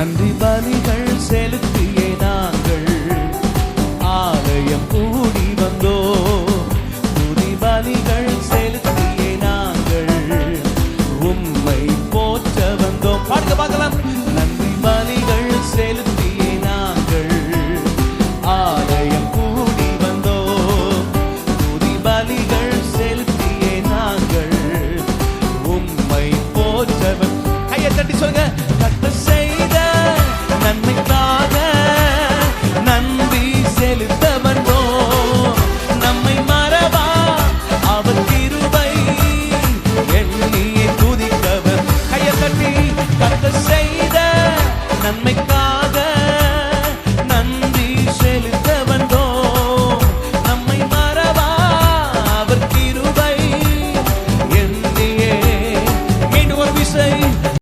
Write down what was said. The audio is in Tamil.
நன்றி பலிகள் செலுத்தியே நாங்கள் ஆலயம் கூடி வந்தோ. துதி பலிகள் செலுத்தியே நாங்கள் உம்மை போற்ற வந்தோம். பாடுங்க பார்க்கலாம். நன்றி பலிகள் செலுத்தியே நாங்கள் ஆலயம் கூடி வந்தோ. துதி பலிகள் செலுத்தியே நாங்கள் உம்மை போற்ற. கையை தட்டி சொல்லுங்க.